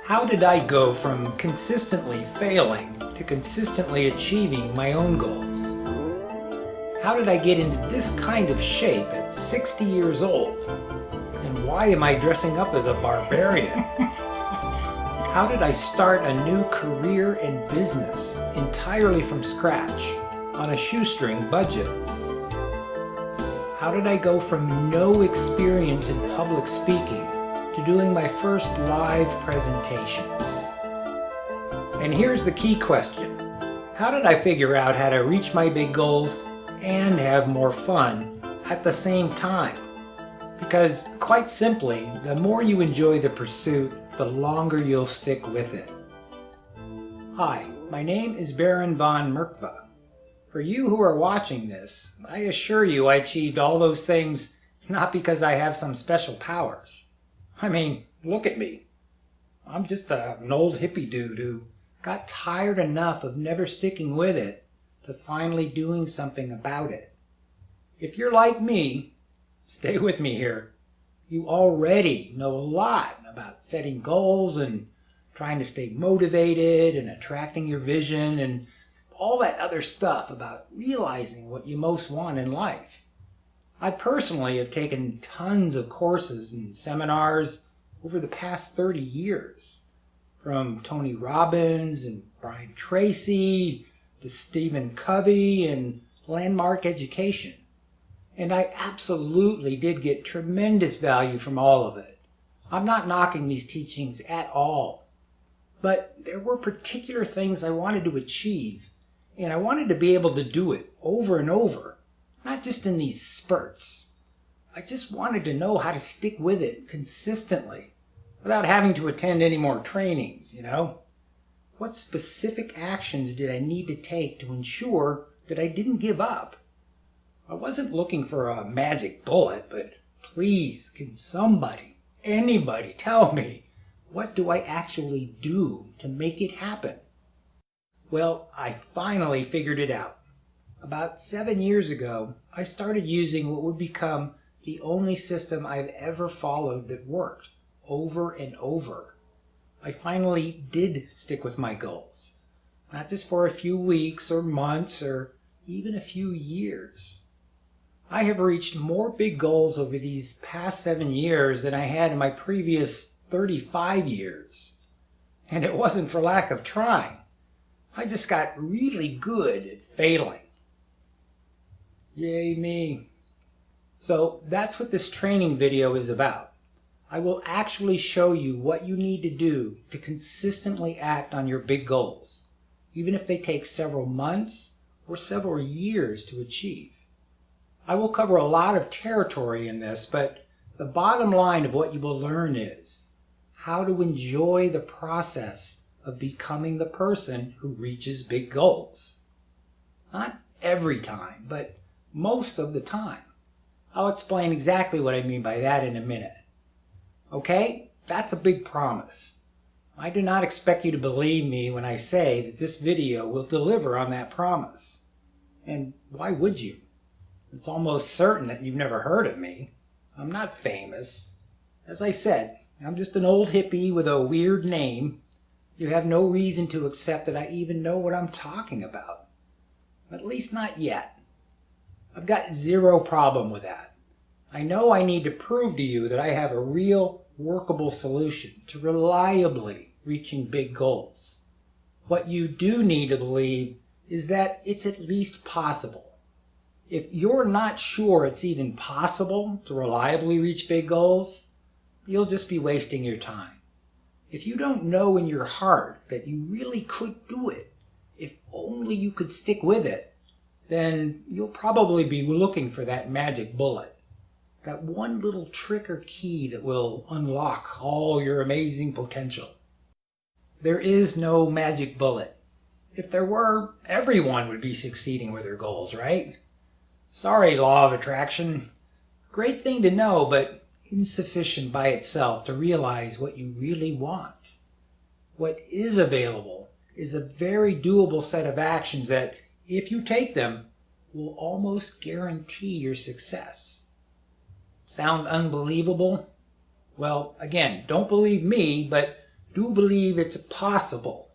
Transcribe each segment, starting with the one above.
How did I go from consistently failing to consistently achieving my own goals? How did I get into this kind of shape at 60 years old? And why am I dressing up as a barbarian? How did I start a new career and business entirely from scratch on a shoestring budget? How did I go from no experience in public speaking to doing my first live presentations? And here's the key question. How did I figure out how to reach my big goals and have more fun at the same time? Because quite simply, the more you enjoy the pursuit, the longer you'll stick with it. Hi, my name is Vohn Mrkva. For you who are watching this, I assure you I achieved all those things not because I have some special powers. I mean, look at me. I'm just an old hippie dude who got tired enough of never sticking with it to finally doing something about it. If you're like me, stay with me here. You already know a lot about setting goals and trying to stay motivated and attracting your vision and all that other stuff about realizing what you most want in life. I personally have taken tons of courses and seminars over the past 30 years, from Tony Robbins and Brian Tracy to Stephen Covey and Landmark Education. And I absolutely did get tremendous value from all of it. I'm not knocking these teachings at all. But there were particular things I wanted to achieve, and I wanted to be able to do it over and over, not just in these spurts. I just wanted to know how to stick with it consistently without having to attend any more trainings, What specific actions did I need to take to ensure that I didn't give up? I wasn't looking for a magic bullet, but please, can somebody, anybody tell me, what do I actually do to make it happen? Well, I finally figured it out. About 7 years ago, I started using what would become the only system I've ever followed that worked over and over. I finally did stick with my goals, not just for a few weeks or months or even a few years. I have reached more big goals over these past 7 years than I had in my previous 35 years. And it wasn't for lack of trying. I just got really good at failing. Yay me. So that's what this training video is about. I will actually show you what you need to do to consistently act on your big goals, even if they take several months or several years to achieve. I will cover a lot of territory in this, but the bottom line of what you will learn is how to enjoy the process of becoming the person who reaches big goals. Not every time, but most of the time. I'll explain exactly what I mean by that in a minute. Okay, that's a big promise. I do not expect you to believe me when I say that this video will deliver on that promise. And why would you? It's almost certain that you've never heard of me. I'm not famous. As I said, I'm just an old hippie with a weird name. You have no reason to accept that I even know what I'm talking about. At least not yet. I've got zero problem with that. I know I need to prove to you that I have a real, workable solution to reliably reaching big goals. What you do need to believe is that it's at least possible. If you're not sure it's even possible to reliably reach big goals, you'll just be wasting your time. If you don't know in your heart that you really could do it, if only you could stick with it, then you'll probably be looking for that magic bullet, that one little trick or key that will unlock all your amazing potential. There is no magic bullet. If there were, everyone would be succeeding with their goals, right? Sorry, law of attraction. Great thing to know, but insufficient by itself to realize what you really want. What is available is a very doable set of actions that, if you take them, will almost guarantee your success. Sound unbelievable? Well, again, don't believe me, but do believe it's possible.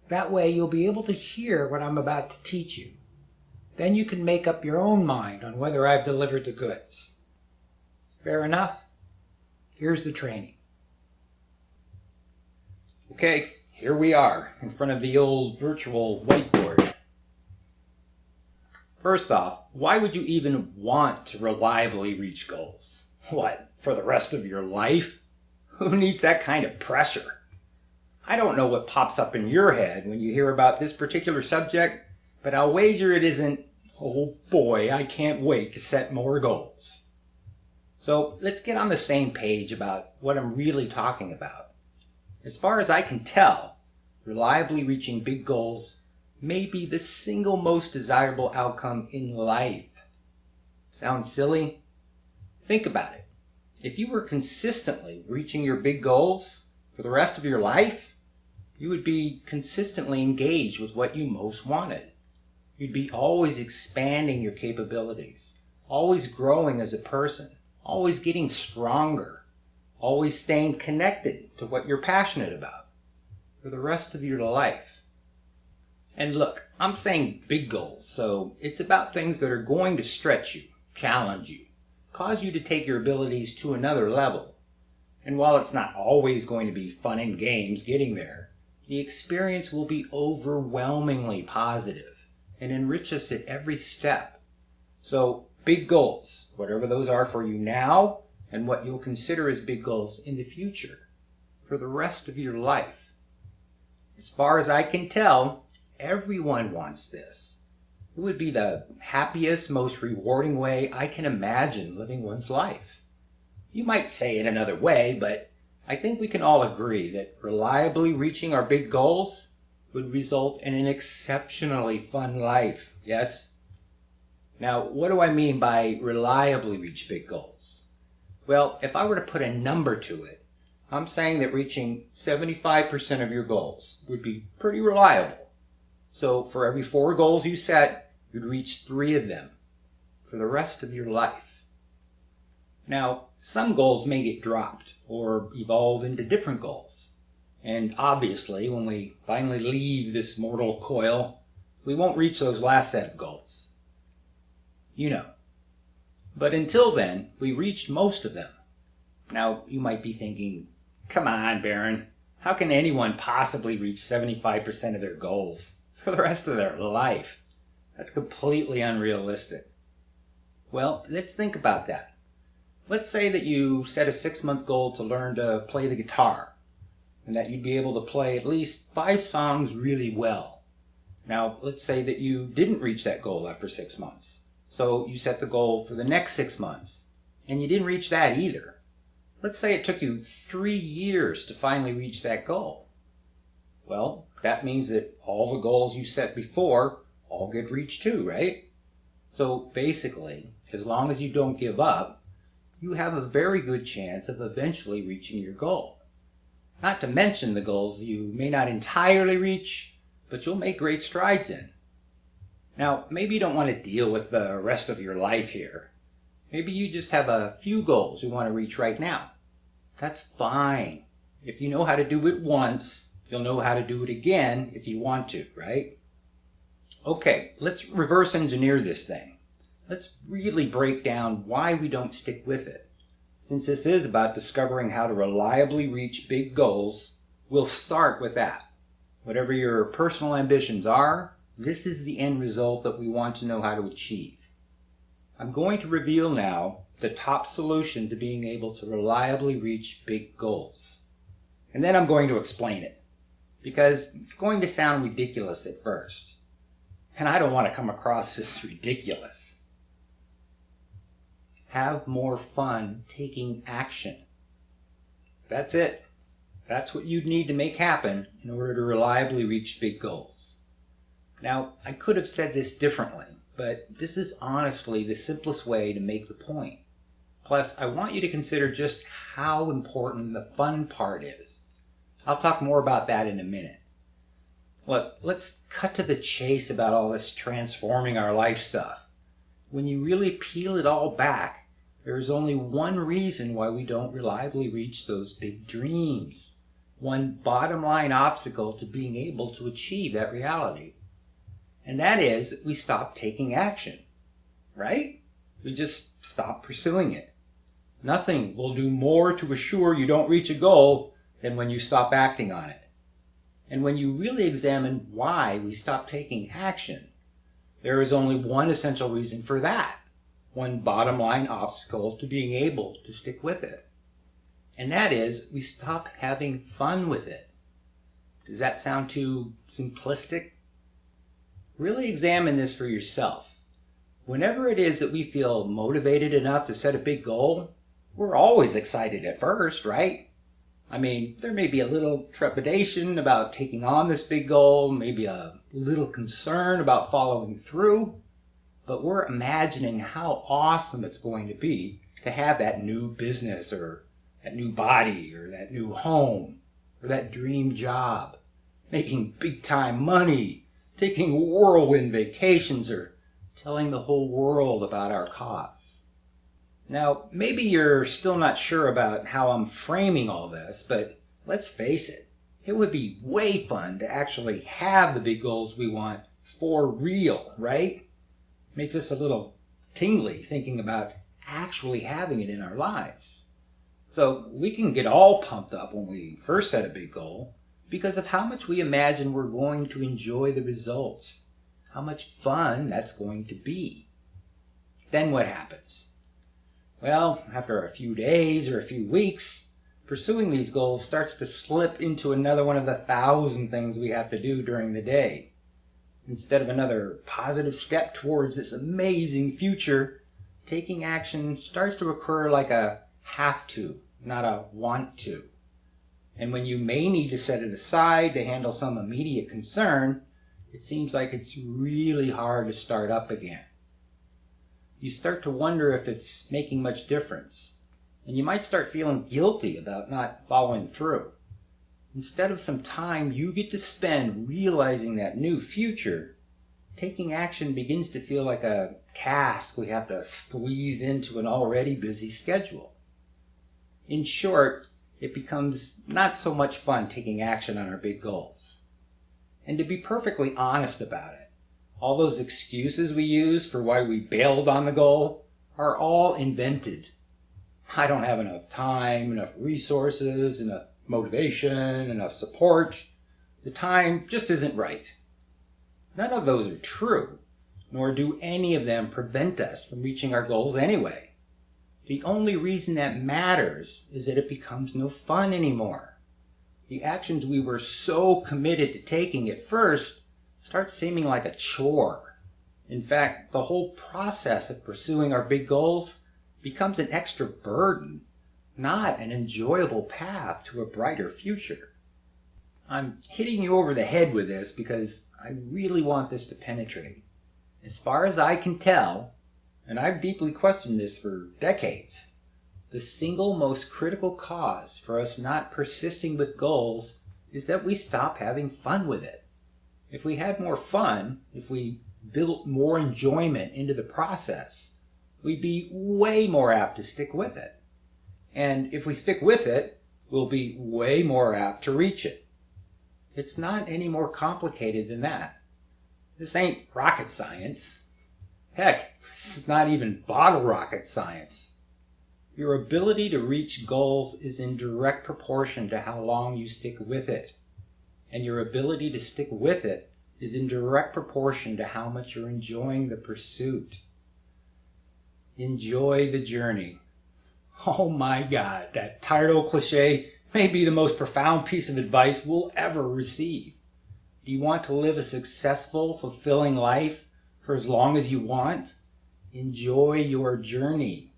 That way you'll be able to hear what I'm about to teach you. Then you can make up your own mind on whether I've delivered the goods. Fair enough? Here's the training. Okay, here we are in front of the old virtual whiteboard. First off, why would you even want to reliably reach goals? What, for the rest of your life? Who needs that kind of pressure? I don't know what pops up in your head when you hear about this particular subject, but I'll wager it isn't, oh boy, I can't wait to set more goals. So let's get on the same page about what I'm really talking about. As far as I can tell, reliably reaching big goals may be the single most desirable outcome in life. Sounds silly? Think about it. If you were consistently reaching your big goals for the rest of your life, you would be consistently engaged with what you most wanted. You'd be always expanding your capabilities, always growing as a person, always getting stronger, always staying connected to what you're passionate about for the rest of your life. And look, I'm saying big goals, so it's about things that are going to stretch you, challenge you, cause you to take your abilities to another level. And while it's not always going to be fun and games getting there, the experience will be overwhelmingly positive and enrich us at every step. So big goals, whatever those are for you now, and what you'll consider as big goals in the future, for the rest of your life. As far as I can tell, everyone wants this. It would be the happiest, most rewarding way I can imagine living one's life. You might say it another way, but I think we can all agree that reliably reaching our big goals would result in an exceptionally fun life, yes? Now, what do I mean by reliably reach big goals? Well, if I were to put a number to it, I'm saying that reaching 75% of your goals would be pretty reliable. So for every 4 goals you set, you'd reach 3 of them for the rest of your life. Now, some goals may get dropped or evolve into different goals. And obviously, when we finally leave this mortal coil, we won't reach those last set of goals. You know. But until then, we reached most of them. Now, you might be thinking, come on, Baron, how can anyone possibly reach 75% of their goals for the rest of their life? That's completely unrealistic. Well, let's think about that. Let's say that you set a 6-month goal to learn to play the guitar, and that you'd be able to play at least 5 songs really well. Now, let's say that you didn't reach that goal after 6 months. So you set the goal for the next 6 months, and you didn't reach that either. Let's say it took you 3 years to finally reach that goal. Well, that means that all the goals you set before all get reached too, right? So basically, as long as you don't give up, you have a very good chance of eventually reaching your goal. Not to mention the goals you may not entirely reach, but you'll make great strides in. Now, maybe you don't want to deal with the rest of your life here. Maybe you just have a few goals you want to reach right now. That's fine. If you know how to do it once, you'll know how to do it again if you want to, right? Okay, let's reverse engineer this thing. Let's really break down why we don't stick with it. Since this is about discovering how to reliably reach big goals, we'll start with that. Whatever your personal ambitions are, this is the end result that we want to know how to achieve. I'm going to reveal now the top solution to being able to reliably reach big goals. And then I'm going to explain it, because it's going to sound ridiculous at first. And I don't want to come across as ridiculous. Have more fun taking action. That's it. That's what you'd need to make happen in order to reliably reach big goals. Now, I could have said this differently, but this is honestly the simplest way to make the point. Plus, I want you to consider just how important the fun part is. I'll talk more about that in a minute. Look, let's cut to the chase about all this transforming our life stuff. When you really peel it all back, there is only one reason why we don't reliably reach those big dreams. one bottom line obstacle to being able to achieve that reality. And that is, we stop taking action, right? We just stop pursuing it. Nothing will do more to assure you don't reach a goal than when you stop acting on it. And when you really examine why we stop taking action, there is only one essential reason for that, one bottom line obstacle to being able to stick with it. And that is, we stop having fun with it. Does that sound too simplistic? Really examine this for yourself. Whenever it is that we feel motivated enough to set a big goal, we're always excited at first, right? I mean, there may be a little trepidation about taking on this big goal, maybe a little concern about following through, but we're imagining how awesome it's going to be to have that new business or that new body or that new home or that dream job, making big time money, taking whirlwind vacations, or telling the whole world about our cause. Now, maybe you're still not sure about how I'm framing all this, but let's face it, it would be way fun to actually have the big goals we want for real, right? Makes us a little tingly thinking about actually having it in our lives. So we can get all pumped up when we first set a big goal because of how much we imagine we're going to enjoy the results, how much fun that's going to be. Then what happens? Well, after a few days or a few weeks, pursuing these goals starts to slip into another one of the 1,000 things we have to do during the day. Instead of another positive step towards this amazing future, taking action starts to occur like a have to, not a want to. And when you may need to set it aside to handle some immediate concern, it seems like it's really hard to start up again. You start to wonder if it's making much difference, and you might start feeling guilty about not following through. Instead of some time you get to spend realizing that new future, taking action begins to feel like a task we have to squeeze into an already busy schedule. In short, it becomes not so much fun taking action on our big goals. And to be perfectly honest about it, all those excuses we use for why we bailed on the goal are all invented. I don't have enough time, enough resources, enough motivation, enough support. The time just isn't right. None of those are true, nor do any of them prevent us from reaching our goals anyway. The only reason that matters is that it becomes no fun anymore. The actions we were so committed to taking at first start seeming like a chore. In fact, the whole process of pursuing our big goals becomes an extra burden, not an enjoyable path to a brighter future. I'm hitting you over the head with this because I really want this to penetrate. As far as I can tell, and I've deeply questioned this for decades, the single most critical cause for us not persisting with goals is that we stop having fun with it. If we had more fun, if we built more enjoyment into the process, we'd be way more apt to stick with it. And if we stick with it, we'll be way more apt to reach it. It's not any more complicated than that. This ain't rocket science. Heck, this is not even bottle rocket science. Your ability to reach goals is in direct proportion to how long you stick with it. And your ability to stick with it is in direct proportion to how much you're enjoying the pursuit. Enjoy the journey. Oh my God, that tired old cliche may be the most profound piece of advice we'll ever receive. Do you want to live a successful, fulfilling life for as long as you want? Enjoy your journey.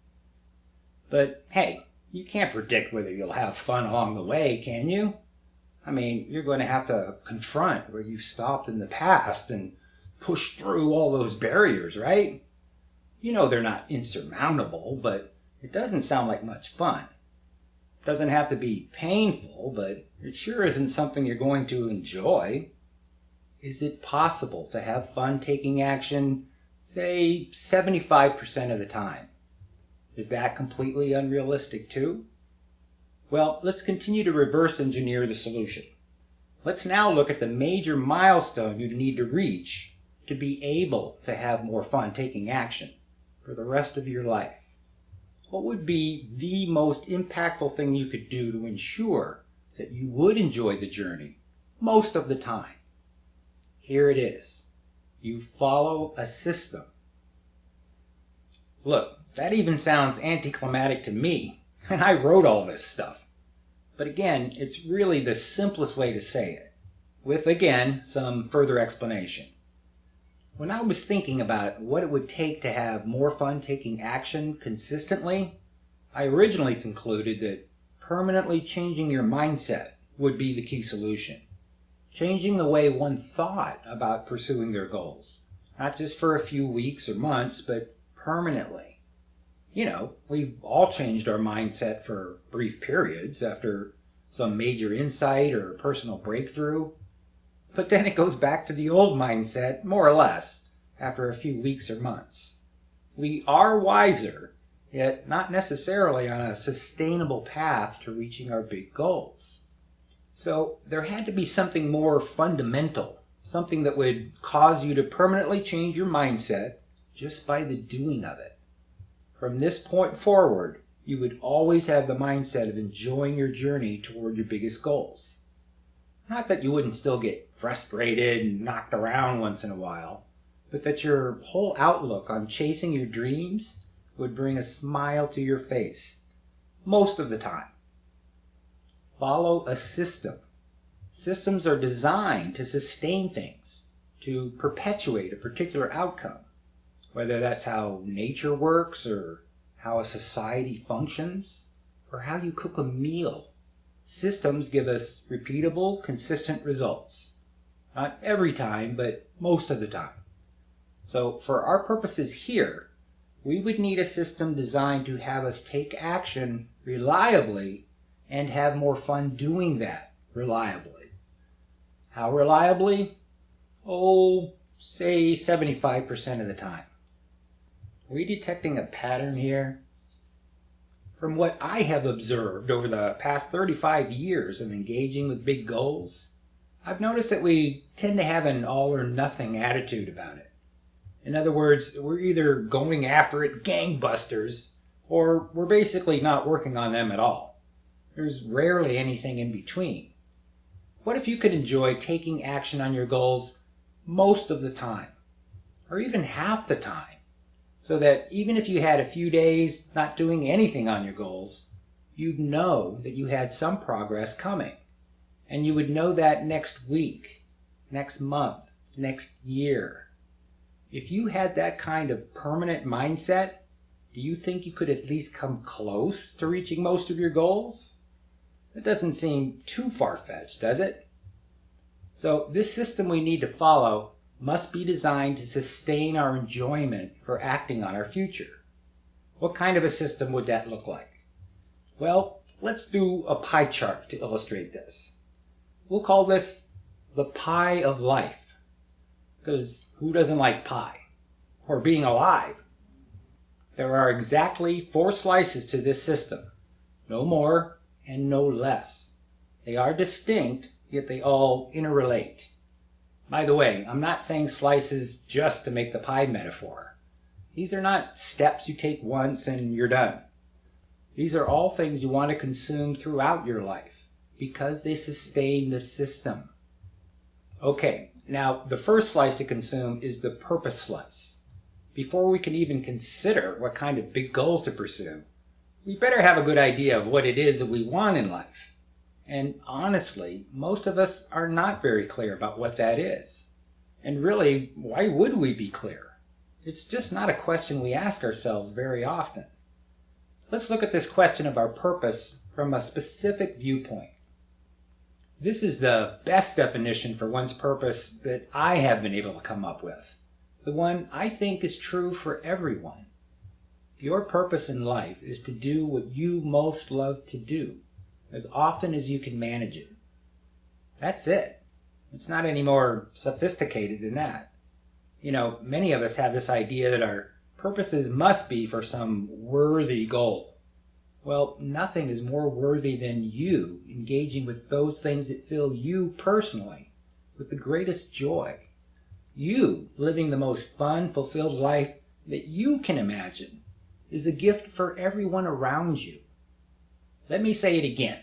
But hey, you can't predict whether you'll have fun along the way, can you? I mean, you're going to have to confront where you've stopped in the past and push through all those barriers, right? You know they're not insurmountable, but it doesn't sound like much fun. It doesn't have to be painful, but it sure isn't something you're going to enjoy. Is it possible to have fun taking action, say, 75% of the time? Is that completely unrealistic too? Well, let's continue to reverse engineer the solution. Let's now look at the major milestone you need to reach to be able to have more fun taking action for the rest of your life. What would be the most impactful thing you could do to ensure that you would enjoy the journey most of the time? Here it is. You follow a system. Look, that even sounds anticlimactic to me, and I wrote all this stuff. But again, it's really the simplest way to say it, with, again, some further explanation. When I was thinking about what it would take to have more fun taking action consistently, I originally concluded that permanently changing your mindset would be the key solution. Changing the way one thought about pursuing their goals, not just for a few weeks or months, but permanently. You know, we've all changed our mindset for brief periods after some major insight or personal breakthrough. But then it goes back to the old mindset, more or less, after a few weeks or months. We are wiser, yet not necessarily on a sustainable path to reaching our big goals. So there had to be something more fundamental, something that would cause you to permanently change your mindset just by the doing of it. From this point forward, you would always have the mindset of enjoying your journey toward your biggest goals. Not that you wouldn't still get frustrated and knocked around once in a while, but that your whole outlook on chasing your dreams would bring a smile to your face, most of the time. Follow a system. Systems are designed to sustain things, to perpetuate a particular outcome, whether that's how nature works or how a society functions or how you cook a meal. Systems give us repeatable, consistent results. Not every time, but most of the time. So for our purposes here, we would need a system designed to have us take action reliably and have more fun doing that reliably. How reliably? Oh, say 75% of the time. Are we detecting a pattern here? From what I have observed over the past 35 years of engaging with big goals, I've noticed that we tend to have an all or nothing attitude about it. In other words, we're either going after it gangbusters, or we're basically not working on them at all. There's rarely anything in between. What if you could enjoy taking action on your goals most of the time, or even half the time? So that even if you had a few days not doing anything on your goals, you'd know that you had some progress coming. And you would know that next week, next month, next year. If you had that kind of permanent mindset, do you think you could at least come close to reaching most of your goals? That doesn't seem too far-fetched, does it? So this system we need to follow must be designed to sustain our enjoyment for acting on our future. What kind of a system would that look like? Well, let's do a pie chart to illustrate this. We'll call this the pie of life, because who doesn't like pie? Or being alive? There are exactly 4 slices to this system, no more and no less. They are distinct, yet they all interrelate. By the way, I'm not saying slices just to make the pie metaphor. These are not steps you take once and you're done. These are all things you want to consume throughout your life because they sustain the system. Okay, now the first slice to consume is the purpose slice. Before we can even consider what kind of big goals to pursue, we better have a good idea of what it is that we want in life. And honestly, most of us are not very clear about what that is. And really, why would we be clear? It's just not a question we ask ourselves very often. Let's look at this question of our purpose from a specific viewpoint. This is the best definition for one's purpose that I have been able to come up with. The one I think is true for everyone. Your purpose in life is to do what you most love to do, as often as you can manage it. That's it. It's not any more sophisticated than that. You know, many of us have this idea that our purposes must be for some worthy goal. Well, nothing is more worthy than you engaging with those things that fill you personally with the greatest joy. You living the most fun, fulfilled life that you can imagine is a gift for everyone around you. Let me say it again.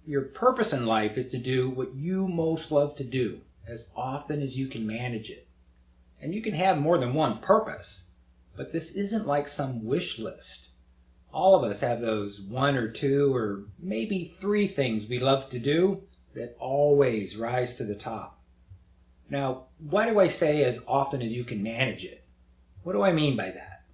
Your purpose in life is to do what you most love to do as often as you can manage it. And you can have more than one purpose, but this isn't like some wish list. All of us have those one or two or maybe three things we love to do that always rise to the top. Now, why do I say as often as you can manage it? What do I mean by that?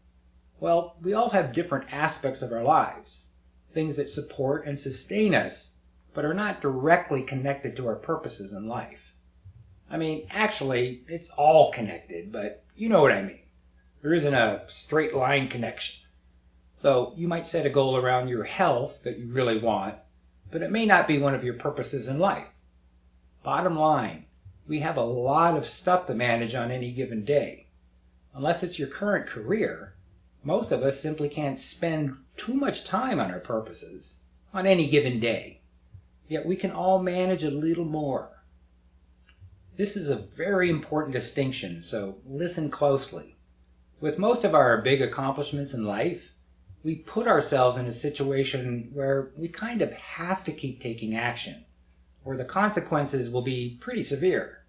Well, we all have different aspects of our lives, things that support and sustain us, but are not directly connected to our purposes in life. I mean, actually, it's all connected, but you know what I mean. There isn't a straight line connection. So you might set a goal around your health that you really want, but it may not be one of your purposes in life. Bottom line, we have a lot of stuff to manage on any given day. Unless it's your current career, most of us simply can't spend too much time on our purposes on any given day. Yet we can all manage a little more. This is a very important distinction, so listen closely. With most of our big accomplishments in life, we put ourselves in a situation where we kind of have to keep taking action, or the consequences will be pretty severe.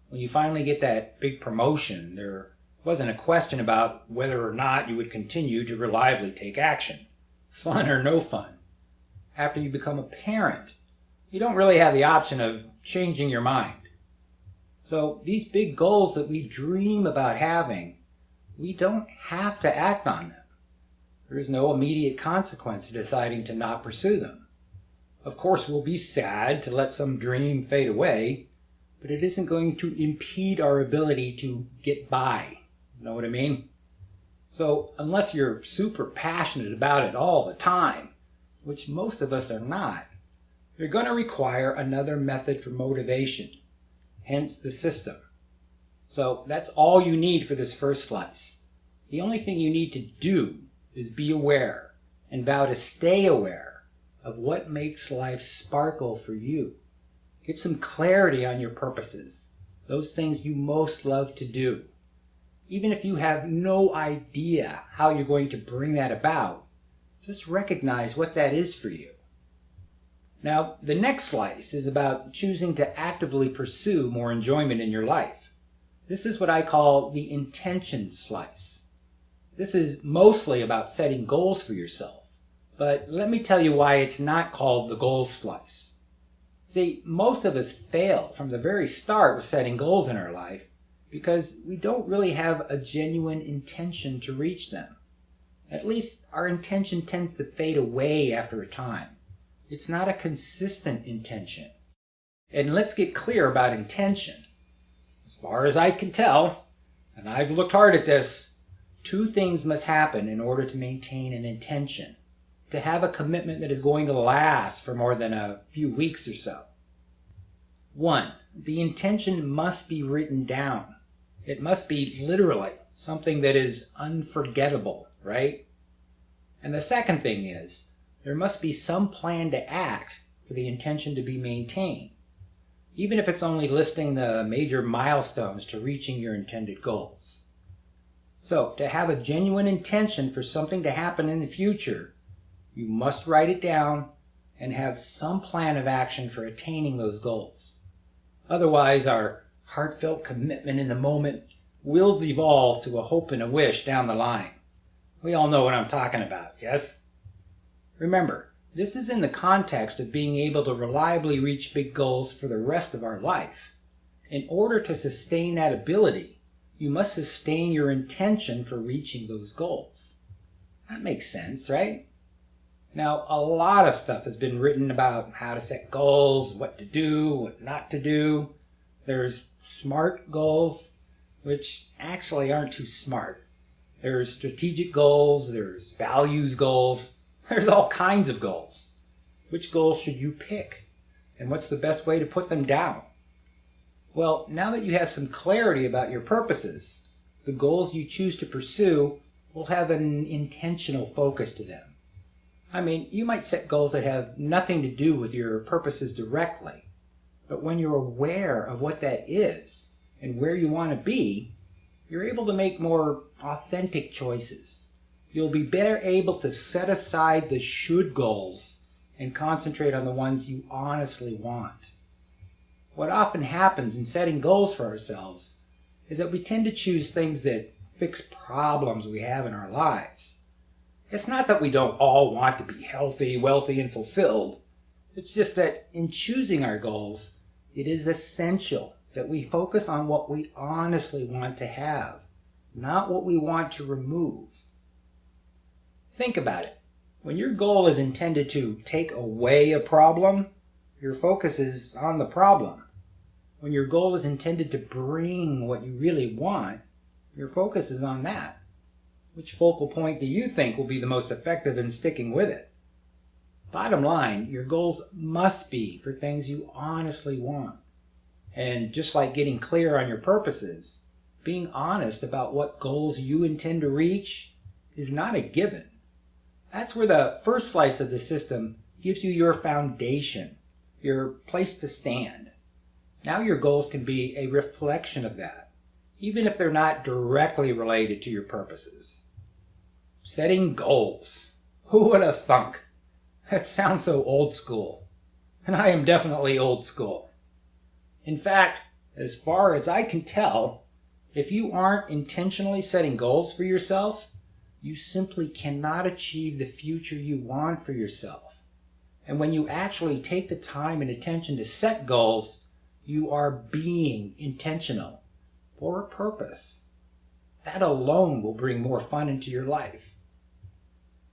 When you finally get that big promotion, there wasn't a question about whether or not you would continue to reliably take action, fun or no fun. After you become a parent, you don't really have the option of changing your mind. So these big goals that we dream about having, we don't have to act on them. There is no immediate consequence to deciding to not pursue them. Of course, we'll be sad to let some dream fade away, but it isn't going to impede our ability to get by. You know what I mean? So unless you're super passionate about it all the time, which most of us are not, you're going to require another method for motivation, hence the system. So that's all you need for this first slice. The only thing you need to do is be aware and vow to stay aware of what makes life sparkle for you. Get some clarity on your purposes, those things you most love to do. Even if you have no idea how you're going to bring that about, just recognize what that is for you. Now, the next slice is about choosing to actively pursue more enjoyment in your life. This is what I call the intention slice. This is mostly about setting goals for yourself, but let me tell you why it's not called the goals slice. See, most of us fail from the very start with setting goals in our life because we don't really have a genuine intention to reach them. At least our intention tends to fade away after a time. It's not a consistent intention. And let's get clear about intention. As far as I can tell, and I've looked hard at this, two things must happen in order to maintain an intention, to have a commitment that is going to last for more than a few weeks or so. One, the intention must be written down. It must be literally something that is unforgettable, right? And the second thing is, there must be some plan to act for the intention to be maintained, even if it's only listing the major milestones to reaching your intended goals. So, to have a genuine intention for something to happen in the future, you must write it down and have some plan of action for attaining those goals. Otherwise, our heartfelt commitment in the moment will devolve to a hope and a wish down the line. We all know what I'm talking about, yes? Remember, this is in the context of being able to reliably reach big goals for the rest of our life. In order to sustain that ability, you must sustain your intention for reaching those goals. That makes sense, right? Now, a lot of stuff has been written about how to set goals, what to do, what not to do. There's SMART goals, which actually aren't too smart. There's strategic goals, there's values goals, there's all kinds of goals. Which goals should you pick? And what's the best way to put them down? Well, now that you have some clarity about your purposes, the goals you choose to pursue will have an intentional focus to them. I mean, you might set goals that have nothing to do with your purposes directly, but when you're aware of what that is and where you want to be, you're able to make more authentic choices. You'll be better able to set aside the should goals and concentrate on the ones you honestly want. What often happens in setting goals for ourselves is that we tend to choose things that fix problems we have in our lives. It's not that we don't all want to be healthy, wealthy, and fulfilled. It's just that in choosing our goals, it is essential that we focus on what we honestly want to have, not what we want to remove. Think about it. When your goal is intended to take away a problem, your focus is on the problem. When your goal is intended to bring what you really want, your focus is on that. Which focal point do you think will be the most effective in sticking with it? Bottom line, your goals must be for things you honestly want. And just like getting clear on your purposes, being honest about what goals you intend to reach is not a given. That's where the first slice of the system gives you your foundation, your place to stand. Now your goals can be a reflection of that, even if they're not directly related to your purposes. Setting goals. Who would have thunk? That sounds so old school. And I am definitely old school. In fact, as far as I can tell, if you aren't intentionally setting goals for yourself, you simply cannot achieve the future you want for yourself. And when you actually take the time and attention to set goals, you are being intentional for a purpose. That alone will bring more fun into your life.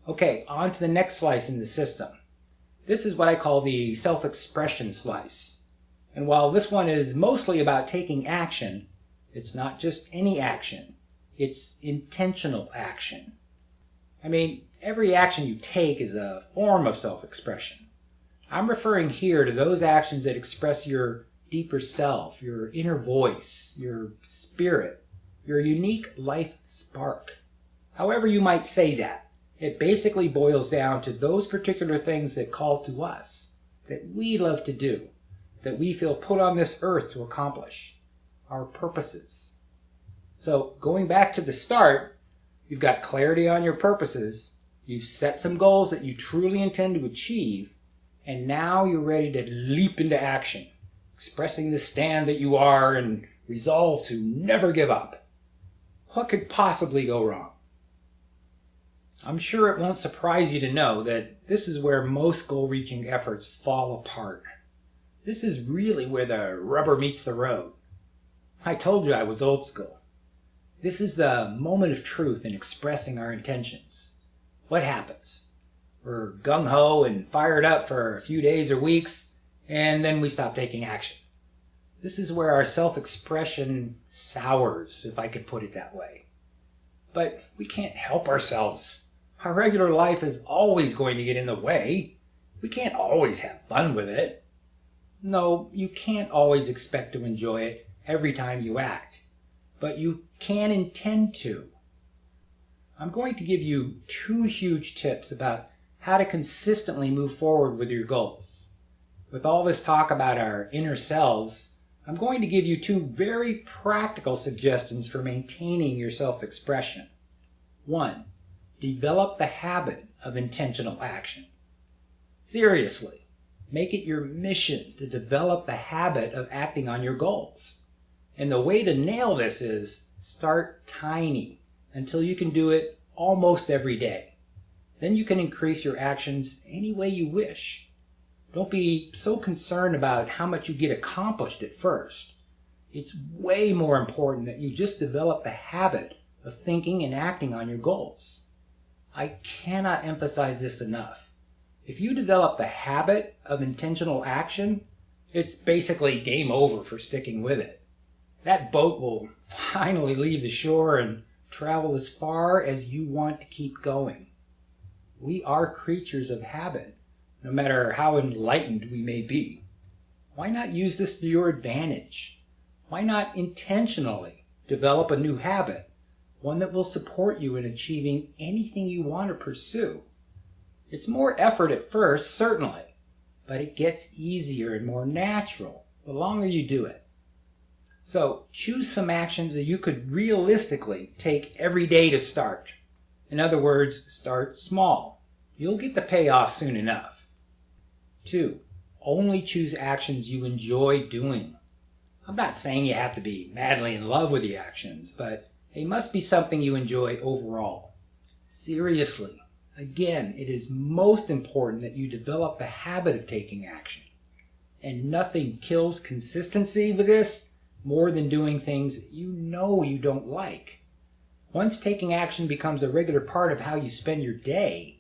Okay, on to the next slice in the system. This is what I call the self-expression slice. And while this one is mostly about taking action, it's not just any action. It's intentional action. I mean, every action you take is a form of self-expression. I'm referring here to those actions that express your deeper self, your inner voice, your spirit, your unique life spark. However you might say that, it basically boils down to those particular things that call to us, that we love to do, that we feel put on this earth to accomplish, our purposes. So going back to the start, you've got clarity on your purposes, you've set some goals that you truly intend to achieve, and now you're ready to leap into action, expressing the stand that you are and resolve to never give up. What could possibly go wrong? I'm sure it won't surprise you to know that this is where most goal-reaching efforts fall apart. This is really where the rubber meets the road. I told you I was old school. This is the moment of truth in expressing our intentions. What happens? We're gung-ho and fired up for a few days or weeks, and then we stop taking action. This is where our self-expression sours, if I could put it that way. But we can't help ourselves. Our regular life is always going to get in the way. We can't always have fun with it. No, you can't always expect to enjoy it every time you act, but you can intend to. I'm going to give you 2 huge tips about how to consistently move forward with your goals. With all this talk about our inner selves, I'm going to give you 2 very practical suggestions for maintaining your self-expression. 1. Develop the habit of intentional action. Seriously, make it your mission to develop the habit of acting on your goals. And the way to nail this is start tiny until you can do it almost every day. Then you can increase your actions any way you wish. Don't be so concerned about how much you get accomplished at first. It's way more important that you just develop the habit of thinking and acting on your goals. I cannot emphasize this enough. If you develop the habit of intentional action, it's basically game over for sticking with it. That boat will finally leave the shore and travel as far as you want to keep going. We are creatures of habit, no matter how enlightened we may be. Why not use this to your advantage? Why not intentionally develop a new habit, one that will support you in achieving anything you want to pursue? It's more effort at first, certainly, but it gets easier and more natural the longer you do it. So choose some actions that you could realistically take every day to start. In other words, start small. You'll get the payoff soon enough. 2. Only choose actions you enjoy doing. I'm not saying you have to be madly in love with the actions, but they must be something you enjoy overall. Seriously, again, it is most important that you develop the habit of taking action. And nothing kills consistency with this more than doing things you know you don't like. Once taking action becomes a regular part of how you spend your day,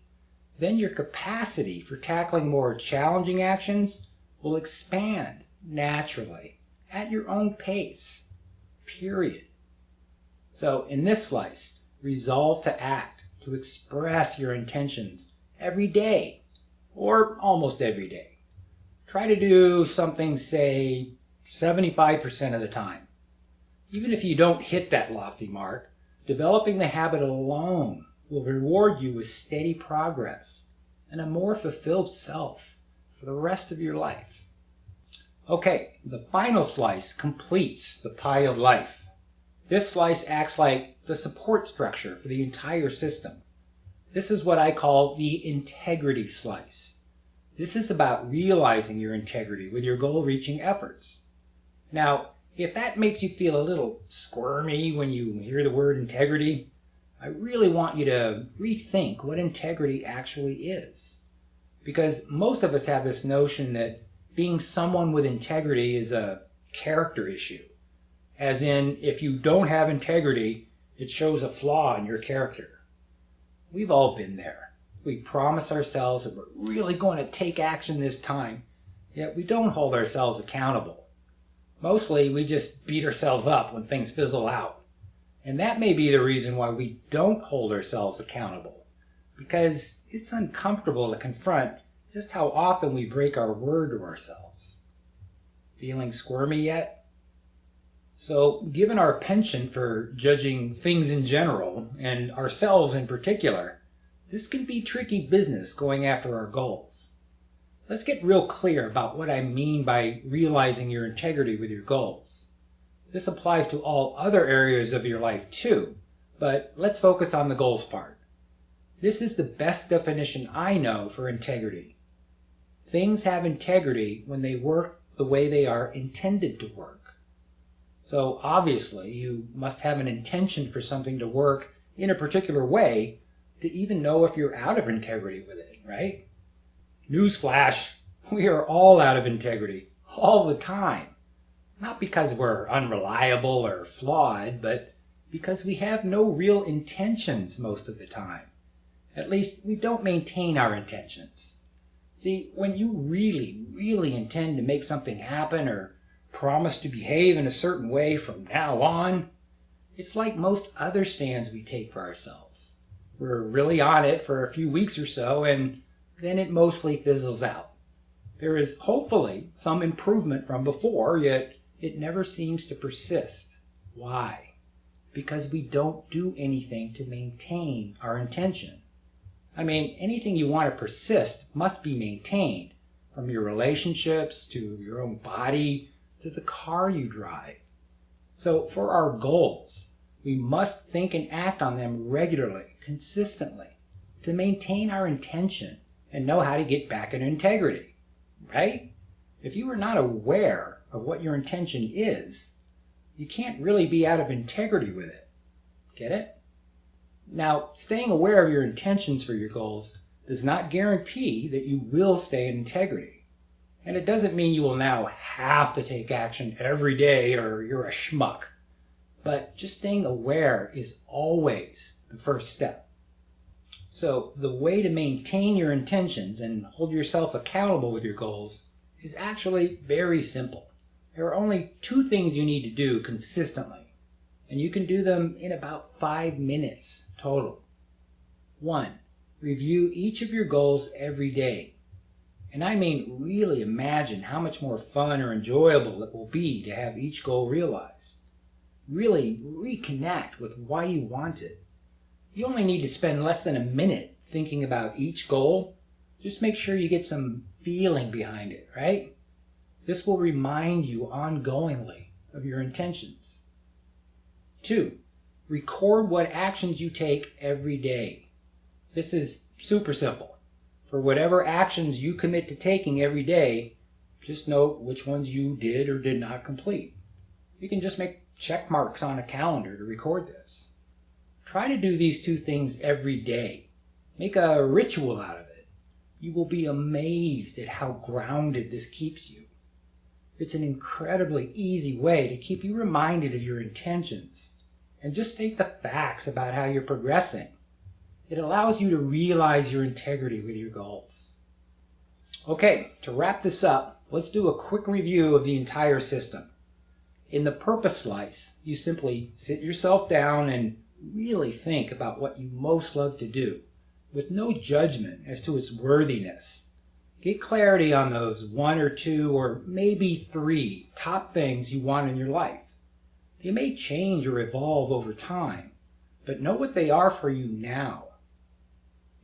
then your capacity for tackling more challenging actions will expand naturally at your own pace, period. So in this slice, resolve to act, to express your intentions every day, or almost every day. Try to do something, say, 75% of the time. Even if you don't hit that lofty mark, developing the habit alone will reward you with steady progress and a more fulfilled self for the rest of your life. Okay, the final slice completes the pie of life. This slice acts like the support structure for the entire system. This is what I call the integrity slice. This is about realizing your integrity with your goal-reaching efforts. Now, if that makes you feel a little squirmy when you hear the word integrity, I really want you to rethink what integrity actually is. Because most of us have this notion that being someone with integrity is a character issue. As in, if you don't have integrity, it shows a flaw in your character. We've all been there. We promise ourselves that we're really going to take action this time, yet we don't hold ourselves accountable. Mostly, we just beat ourselves up when things fizzle out. And that may be the reason why we don't hold ourselves accountable, because it's uncomfortable to confront just how often we break our word to ourselves. Feeling squirmy yet? So, given our penchant for judging things in general, and ourselves in particular, this can be tricky business going after our goals. Let's get real clear about what I mean by realizing your integrity with your goals. This applies to all other areas of your life too, but let's focus on the goals part. This is the best definition I know for integrity. Things have integrity when they work the way they are intended to work. So obviously, you must have an intention for something to work in a particular way to even know if you're out of integrity with it, right? Newsflash, we are all out of integrity, all the time. Not because we're unreliable or flawed, but because we have no real intentions most of the time. At least, we don't maintain our intentions. See, when you really intend to make something happen or promise to behave in a certain way from now on, it's like most other stands we take for ourselves. We're really on it for a few weeks or so, and then it mostly fizzles out. There is hopefully some improvement from before, yet it never seems to persist. Why? Because we don't do anything to maintain our intention. I mean, anything you want to persist must be maintained, from your relationships to your own body to the car you drive. So for our goals, we must think and act on them regularly, consistently, to maintain our intention and know how to get back into integrity, right? If you are not aware of what your intention is, you can't really be out of integrity with it. Get it? Now, staying aware of your intentions for your goals does not guarantee that you will stay in integrity. And it doesn't mean you will now have to take action every day or you're a schmuck. But just staying aware is always the first step. So the way to maintain your intentions and hold yourself accountable with your goals is actually very simple. There are only 2 things you need to do consistently, and you can do them in about 5 minutes total. 1. Review each of your goals every day. And I mean really imagine how much more fun or enjoyable it will be to have each goal realized. Really reconnect with why you want it. You only need to spend less than a minute thinking about each goal Just make sure you get some feeling behind it, right? This will remind you ongoingly of your intentions. 2, record what actions you take every day. This is super simple. For whatever actions you commit to taking every day, just note which ones you did or did not complete. You can just make check marks on a calendar to record this. Try to do these 2 things every day. Make a ritual out of it. You will be amazed at how grounded this keeps you. It's an incredibly easy way to keep you reminded of your intentions and just state the facts about how you're progressing. It allows you to realize your integrity with your goals. Okay, to wrap this up, let's do a quick review of the entire system. In the purpose slice, you simply sit yourself down and really think about what you most love to do, with no judgment as to its worthiness. Get clarity on those 1 or 2 or maybe 3 top things you want in your life. They may change or evolve over time, but know what they are for you now.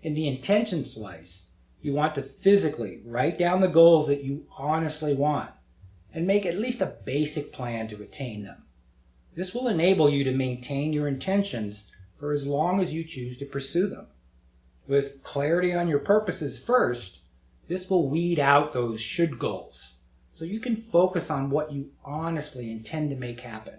In the intention slice, you want to physically write down the goals that you honestly want and make at least a basic plan to attain them. This will enable you to maintain your intentions for as long as you choose to pursue them. With clarity on your purposes first, this will weed out those should goals, so you can focus on what you honestly intend to make happen.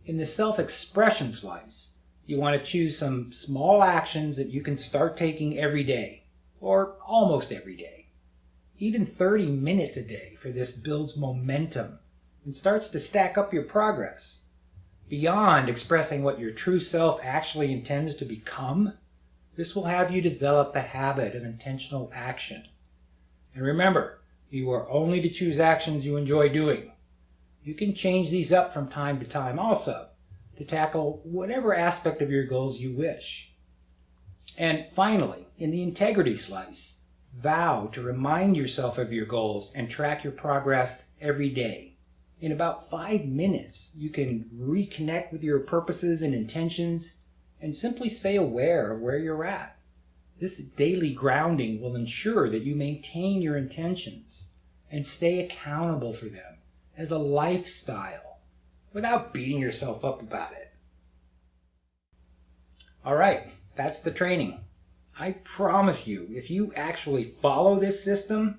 In the self-expression slice, you want to choose some small actions that you can start taking every day, or almost every day. Even 30 minutes a day for this builds momentum and starts to stack up your progress. Beyond expressing what your true self actually intends to become, this will have you develop the habit of intentional action. And remember, you are only to choose actions you enjoy doing. You can change these up from time to time also to tackle whatever aspect of your goals you wish. And finally, in the integrity slice, vow to remind yourself of your goals and track your progress every day. In about 5 minutes, you can reconnect with your purposes and intentions and simply stay aware of where you're at. This daily grounding will ensure that you maintain your intentions and stay accountable for them as a lifestyle without beating yourself up about it. All right, that's the training. I promise you, if you actually follow this system,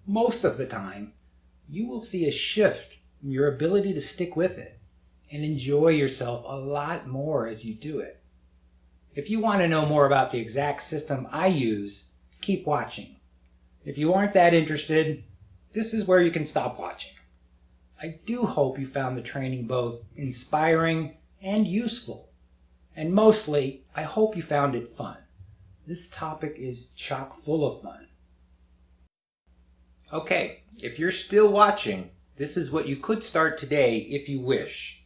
most of the time, you will see a shift in your ability to stick with it and enjoy yourself a lot more as you do it. If you want to know more about the exact system I use, keep watching. If you aren't that interested, this is where you can stop watching. I do hope you found the training both inspiring and useful. And mostly, I hope you found it fun. This topic is chock full of fun. Okay, if you're still watching, this is what you could start today if you wish.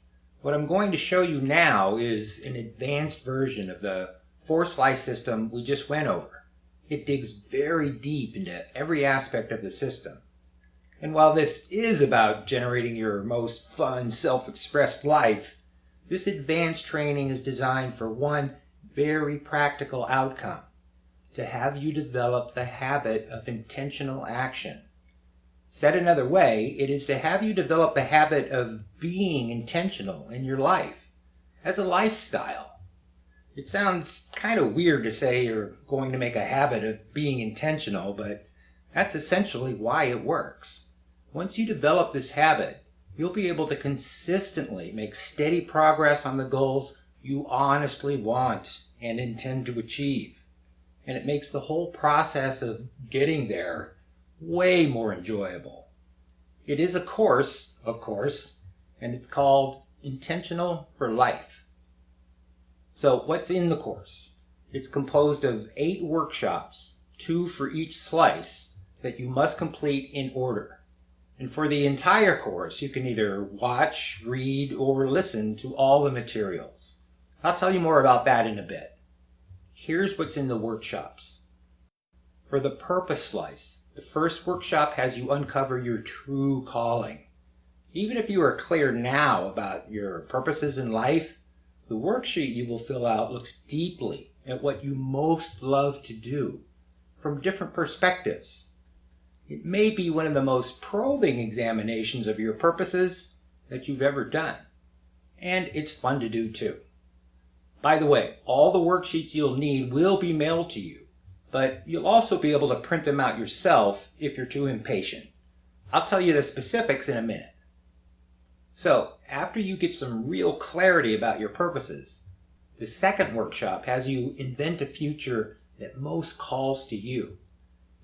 What I'm going to show you now is an advanced version of the 4-slice system we just went over. It digs very deep into every aspect of the system. And while this is about generating your most fun, self-expressed life, this advanced training is designed for one very practical outcome: to have you develop the habit of intentional action. Said another way, it is to have you develop the habit of being intentional in your life as a lifestyle. It sounds kind of weird to say you're going to make a habit of being intentional, but that's essentially why it works. Once you develop this habit, you'll be able to consistently make steady progress on the goals you honestly want and intend to achieve. And it makes the whole process of getting there way more enjoyable. It is a course, of course, and it's called Intentional for Life. So what's in the course? It's composed of 8 workshops, 2 for each slice, that you must complete in order. And for the entire course, you can either watch, read, or listen to all the materials. I'll tell you more about that in a bit. Here's what's in the workshops. For the purpose slice, the first workshop has you uncover your true calling. Even if you are clear now about your purposes in life, the worksheet you will fill out looks deeply at what you most love to do. from different perspectives. It may be one of the most probing examinations of your purposes that you've ever done. And it's fun to do too. By the way, all the worksheets you'll need will be mailed to you, but you'll also be able to print them out yourself if you're too impatient. I'll tell you the specifics in a minute. So, after you get some real clarity about your purposes, the second workshop has you invent a future that most calls to you.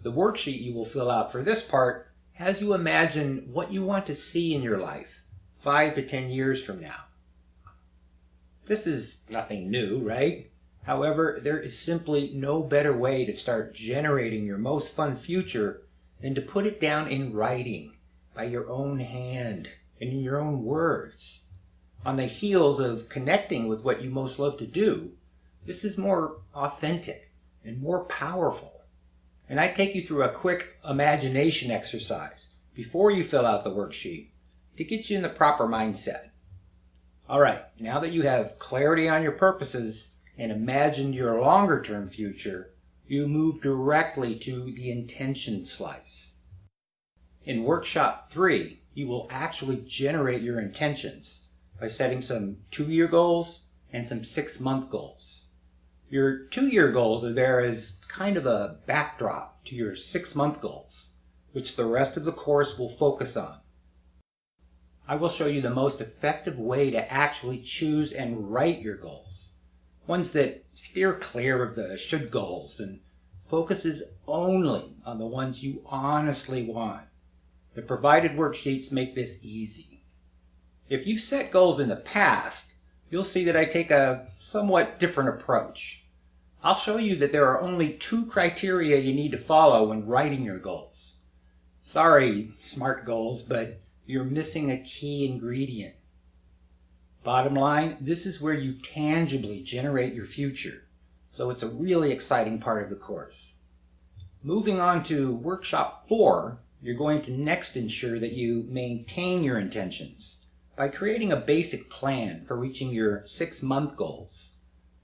The worksheet you will fill out for this part has you imagine what you want to see in your life 5 to 10 years from now. This is nothing new, right? However, there is simply no better way to start generating your most fun future than to put it down in writing, by your own hand, and in your own words. On the heels of connecting with what you most love to do, this is more authentic and more powerful. And I take you through a quick imagination exercise before you fill out the worksheet to get you in the proper mindset. All right, now that you have clarity on your purposes and imagined your longer-term future, you move directly to the intention slice. In workshop 3, you will actually generate your intentions by setting some 2-year goals and some 6-month goals. Your 2-year goals are there as kind of a backdrop to your 6-month goals, which the rest of the course will focus on. I will show you the most effective way to actually choose and write your goals, ones that steer clear of the should goals and focuses only on the ones you honestly want. The provided worksheets make this easy. If you've set goals in the past, you'll see that I take a somewhat different approach. I'll show you that there are only 2 criteria you need to follow when writing your goals. Sorry, SMART goals, but you're missing a key ingredient. Bottom line, this is where you tangibly generate your future, so it's a really exciting part of the course. Moving on to workshop 4, you're going to next ensure that you maintain your intentions by creating a basic plan for reaching your 6-month goals.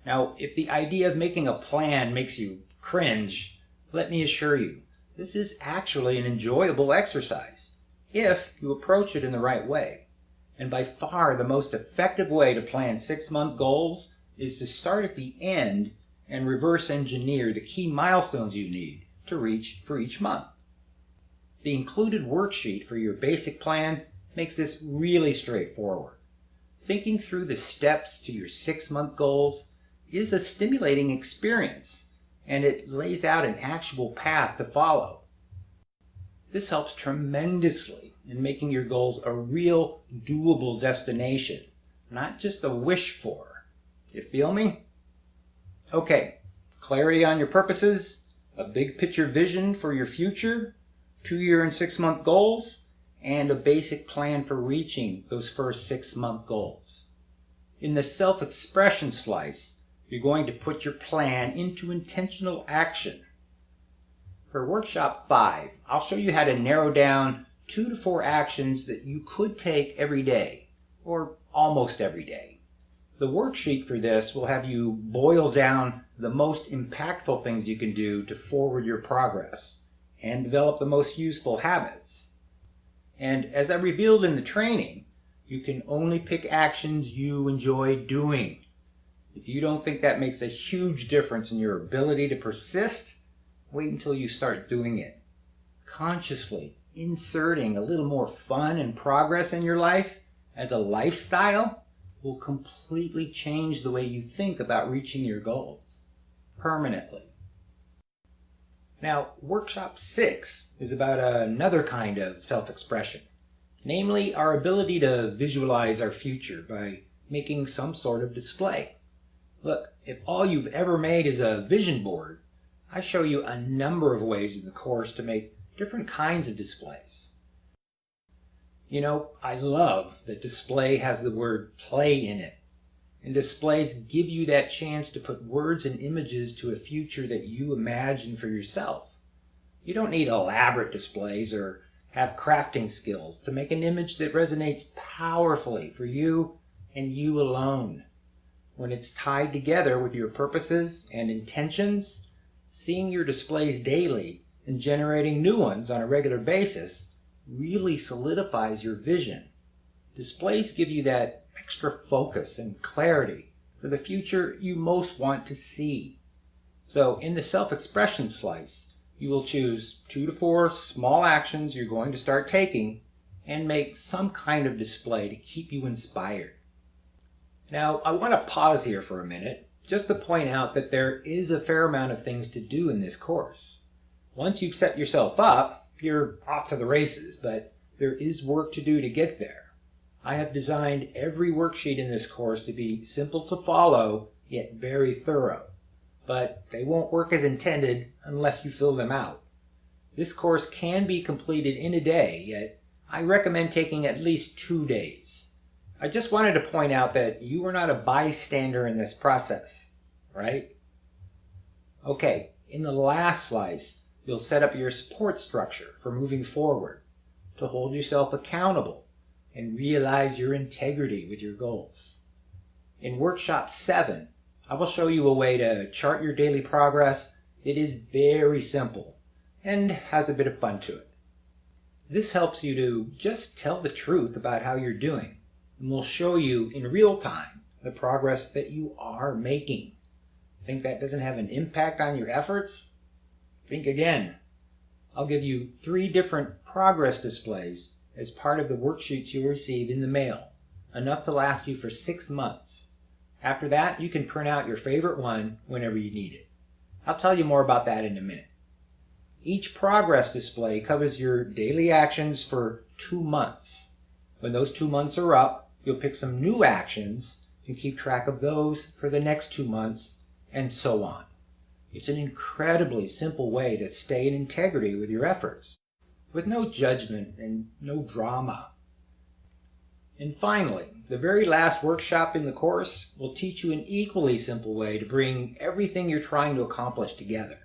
Now, if the idea of making a plan makes you cringe, let me assure you, this is actually an enjoyable exercise if you approach it in the right way. And by far the most effective way to plan 6-month goals is to start at the end and reverse engineer the key milestones you need to reach for each month. The included worksheet for your basic plan makes this really straightforward. Thinking through the steps to your 6-month goals is a stimulating experience, and it lays out an actual path to follow. This helps tremendously in making your goals a real doable destination, not just a wish for. You feel me? Okay, clarity on your purposes, a big picture vision for your future, 2-year and 6-month goals, and a basic plan for reaching those first 6-month goals. In the self-expression slice, you're going to put your plan into intentional action. For workshop 5, I'll show you how to narrow down 2 to 4 actions that you could take every day, or almost every day. The worksheet for this will have you boil down the most impactful things you can do to forward your progress and develop the most useful habits. And as I revealed in the training, you can only pick actions you enjoy doing. If you don't think that makes a huge difference in your ability to persist, wait until you start doing it. Consciously inserting a little more fun and progress in your life as a lifestyle will completely change the way you think about reaching your goals permanently. Now, workshop 6 is about another kind of self-expression, namely our ability to visualize our future by making some sort of display. Look, if all you've ever made is a vision board, I show you a number of ways in the course to make different kinds of displays. You know, I love that display has the word play in it. And displays give you that chance to put words and images to a future that you imagine for yourself. You don't need elaborate displays or have crafting skills to make an image that resonates powerfully for you and you alone. When it's tied together with your purposes and intentions, Seeing your displays daily and generating new ones on a regular basis really solidifies your vision. Displays give you that extra focus and clarity for the future you most want to see. So in the self-expression slice, you will choose 2 to 4 small actions you're going to start taking and make some kind of display to keep you inspired. Now, I want to pause here for a minute just to point out that there is a fair amount of things to do in this course. Once you've set yourself up, you're off to the races, but there is work to do to get there. I have designed every worksheet in this course to be simple to follow, yet very thorough. But they won't work as intended unless you fill them out. This course can be completed in a day, yet I recommend taking at least 2 days. I just wanted to point out that you are not a bystander in this process, right? Okay, in the last slice, you'll set up your support structure for moving forward, to hold yourself accountable and realize your integrity with your goals. In Workshop 7, I will show you a way to chart your daily progress. It is very simple and has a bit of fun to it. This helps you to just tell the truth about how you're doing, and will show you in real time the progress that you are making. Think that doesn't have an impact on your efforts? Think again. I'll give you 3 different progress displays as part of the worksheets you'll receive in the mail, enough to last you for 6 months. After that, you can print out your favorite one whenever you need it. I'll tell you more about that in a minute. Each progress display covers your daily actions for 2 months. When those 2 months are up, you'll pick some new actions and keep track of those for the next 2 months, and so on. It's an incredibly simple way to stay in integrity with your efforts, with no judgment and no drama. And finally, the very last workshop in the course will teach you an equally simple way to bring everything you're trying to accomplish together.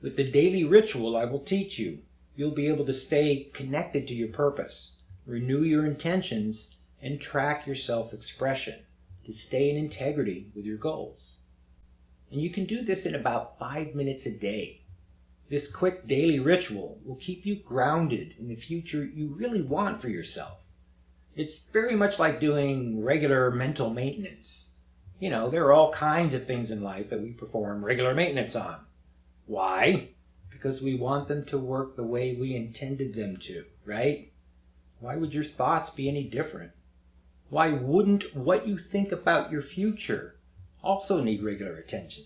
With the daily ritual I will teach you, you'll be able to stay connected to your purpose, renew your intentions, and track your self-expression to stay in integrity with your goals. And you can do this in about 5 minutes a day. This quick daily ritual will keep you grounded in the future you really want for yourself. It's very much like doing regular mental maintenance. You know, there are all kinds of things in life that we perform regular maintenance on. Why? Because we want them to work the way we intended them to, right? Why would your thoughts be any different? Why wouldn't what you think about your future also need regular attention?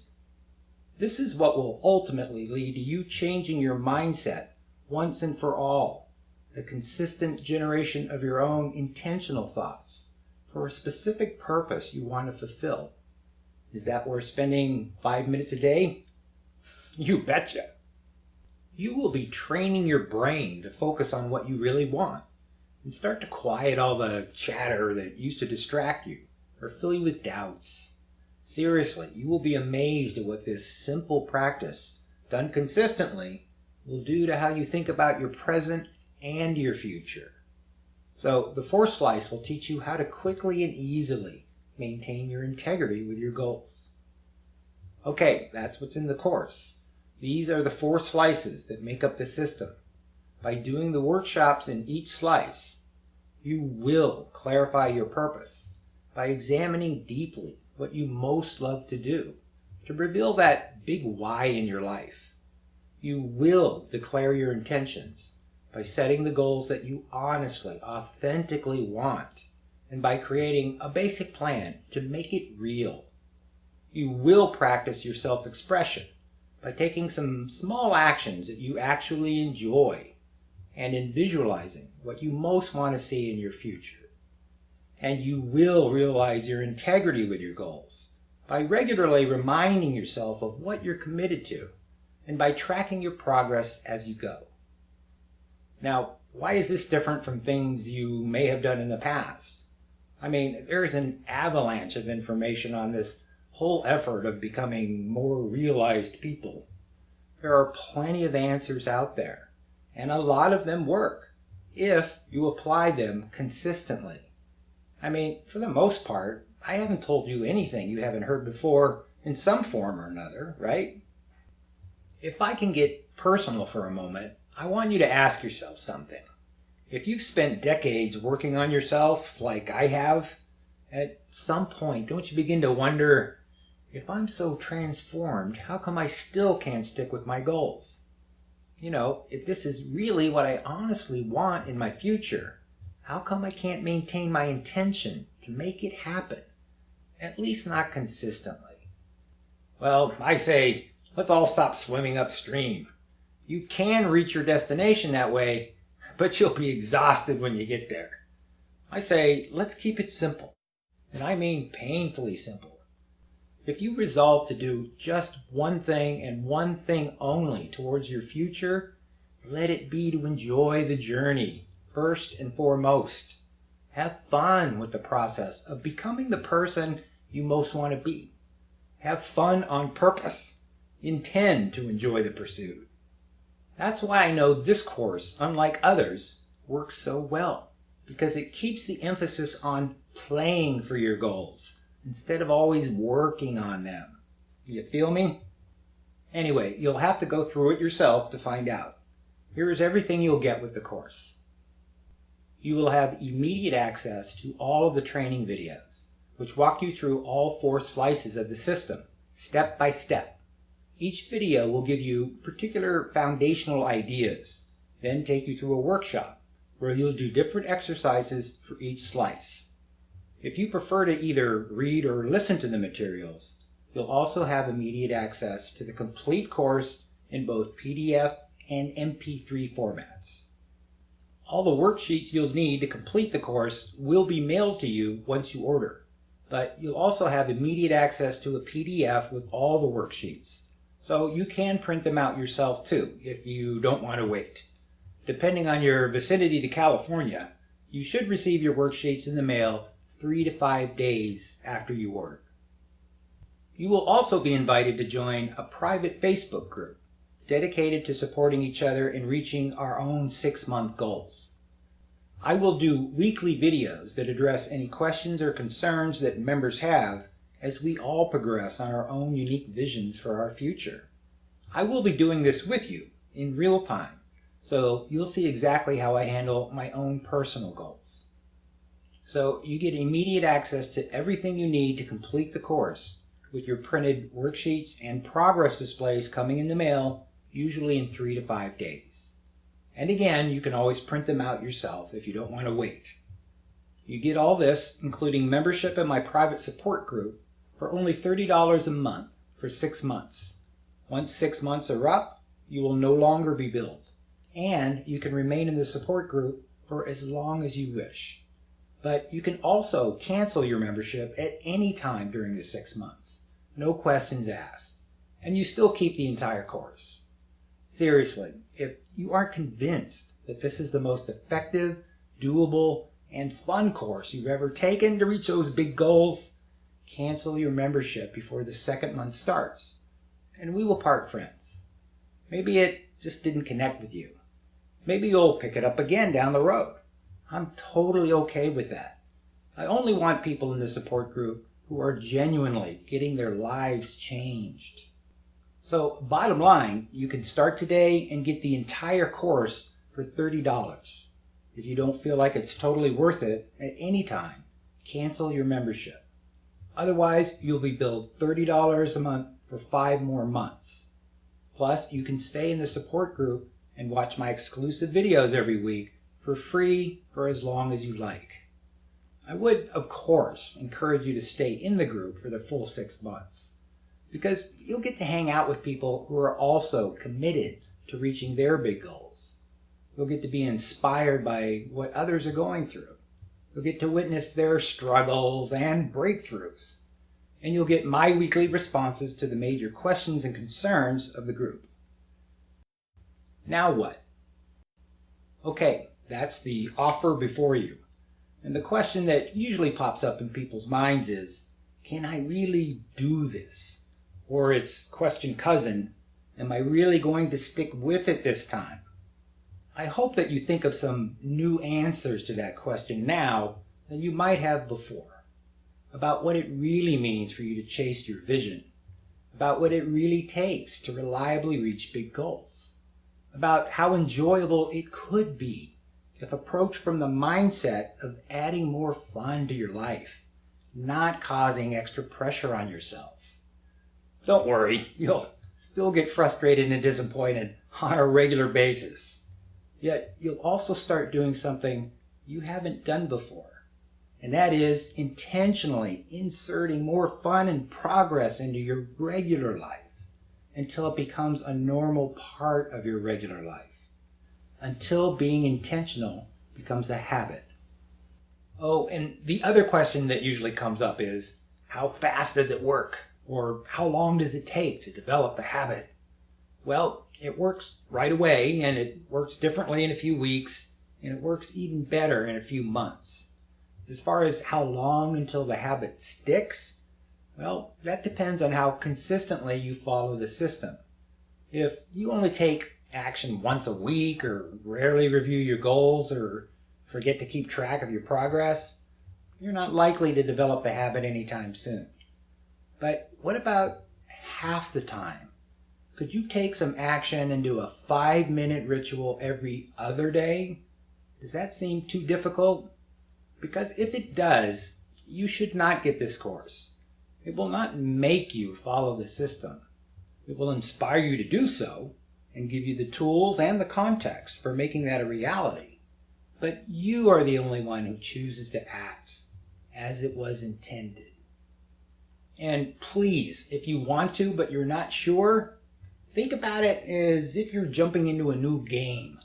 This is what will ultimately lead to you changing your mindset once and for all. The consistent generation of your own intentional thoughts for a specific purpose you want to fulfill. Is that worth spending 5 minutes a day? You betcha. You will be training your brain to focus on what you really want and start to quiet all the chatter that used to distract you or fill you with doubts. Seriously, you will be amazed at what this simple practice, done consistently, will do to how you think about your present and your future. So the 4th slice will teach you how to quickly and easily maintain your integrity with your goals. Okay, that's what's in the course. These are the 4 slices that make up the system. By doing the workshops in each slice, you will clarify your purpose by examining deeply what you most love to do, to reveal that big why in your life. You will declare your intentions by setting the goals that you honestly, authentically want, and by creating a basic plan to make it real. You will practice your self-expression by taking some small actions that you actually enjoy and in visualizing what you most want to see in your future. And you will realize your integrity with your goals by regularly reminding yourself of what you're committed to and by tracking your progress as you go. Now, why is this different from things you may have done in the past? I mean, there's an avalanche of information on this whole effort of becoming more realized people. There are plenty of answers out there, and a lot of them work if you apply them consistently. I mean, for the most part, I haven't told you anything you haven't heard before in some form or another, right? If I can get personal for a moment, I want you to ask yourself something. If you've spent decades working on yourself like I have, at some point don't you begin to wonder, if I'm so transformed, how come I still can't stick with my goals? If this is really what I honestly want in my future, how come I can't maintain my intention to make it happen? At least not consistently. Well, I say, let's all stop swimming upstream. You can reach your destination that way, but you'll be exhausted when you get there. I say, let's keep it simple. And I mean painfully simple. If you resolve to do just one thing and one thing only towards your future, let it be to enjoy the journey, first and foremost. Have fun with the process of becoming the person you most want to be. Have fun on purpose. Intend to enjoy the pursuit. That's why I know this course, unlike others, works so well, because it keeps the emphasis on playing for your goals instead of always working on them. You feel me? Anyway, you'll have to go through it yourself to find out. Here is everything you'll get with the course. You will have immediate access to all of the training videos, which walk you through all 4 slices of the system, step by step. Each video will give you particular foundational ideas, then take you through a workshop where you'll do different exercises for each slice. If you prefer to either read or listen to the materials, you'll also have immediate access to the complete course in both PDF and MP3 formats. All the worksheets you'll need to complete the course will be mailed to you once you order, but you'll also have immediate access to a PDF with all the worksheets. So you can print them out yourself too, if you don't want to wait. Depending on your vicinity to California, you should receive your worksheets in the mail 3 to 5 days after you order. You will also be invited to join a private Facebook group dedicated to supporting each other in reaching our own 6-month goals. I will do weekly videos that address any questions or concerns that members have as we all progress on our own unique visions for our future. I will be doing this with you in real time, so you'll see exactly how I handle my own personal goals. So you get immediate access to everything you need to complete the course, with your printed worksheets and progress displays coming in the mail, usually in 3 to 5 days. And again, you can always print them out yourself if you don't want to wait. You get all this, including membership in my private support group, for only $30 a month for 6 months. Once 6 months are up, you will no longer be billed, and you can remain in the support group for as long as you wish. But you can also cancel your membership at any time during the 6 months. No questions asked. And you still keep the entire course. Seriously, if you aren't convinced that this is the most effective, doable, and fun course you've ever taken to reach those big goals, cancel your membership before the 2nd month starts, and we will part friends. Maybe it just didn't connect with you. Maybe you'll pick it up again down the road. I'm totally okay with that. I only want people in the support group who are genuinely getting their lives changed. So, bottom line, you can start today and get the entire course for $30. If you don't feel like it's totally worth it at any time, cancel your membership. Otherwise, you'll be billed $30 a month for 5 more months. Plus, you can stay in the support group and watch my exclusive videos every week for free for as long as you like. I would, of course, encourage you to stay in the group for the full 6 months, because you'll get to hang out with people who are also committed to reaching their big goals. You'll get to be inspired by what others are going through. You'll get to witness their struggles and breakthroughs. And you'll get my weekly responses to the major questions and concerns of the group. Now what? Okay, that's the offer before you. And the question that usually pops up in people's minds is, can I really do this? Or its question cousin, am I really going to stick with it this time? I hope that you think of some new answers to that question now than you might have before, about what it really means for you to chase your vision, about what it really takes to reliably reach big goals, about how enjoyable it could be if approached from the mindset of adding more fun to your life, not causing extra pressure on yourself. Don't worry, you'll still get frustrated and disappointed on a regular basis. Yet you'll also start doing something you haven't done before, and that is intentionally inserting more fun and progress into your regular life until it becomes a normal part of your regular life, until being intentional becomes a habit. Oh, and the other question that usually comes up is, how fast does it work? Or how long does it take to develop the habit? Well, it works right away, and it works differently in a few weeks, and it works even better in a few months. As far as how long until the habit sticks, well, that depends on how consistently you follow the system. If you only take action once a week, or rarely review your goals, or forget to keep track of your progress, you're not likely to develop the habit anytime soon. But what about half the time? Could you take some action and do a 5-minute ritual every other day? Does that seem too difficult? Because if it does, you should not get this course. It will not make you follow the system. It will inspire you to do so and give you the tools and the context for making that a reality. But you are the only one who chooses to act as it was intended. And please, if you want to but you're not sure, think about it as if you're jumping into a new game.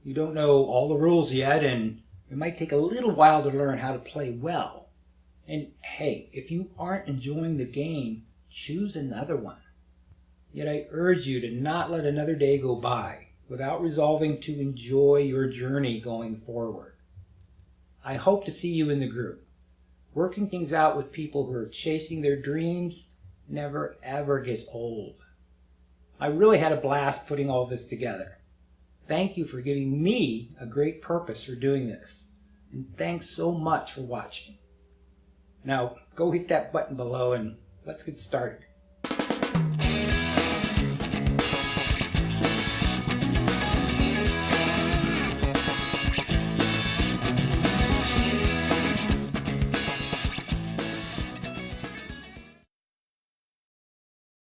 You don't know all the rules yet, and it might take a little while to learn how to play well. And hey, if you aren't enjoying the game, choose another one. Yet I urge you to not let another day go by without resolving to enjoy your journey going forward. I hope to see you in the group. Working things out with people who are chasing their dreams never ever gets old. I really had a blast putting all this together. Thank you for giving me a great purpose for doing this. And thanks so much for watching. Now go hit that button below and let's get started.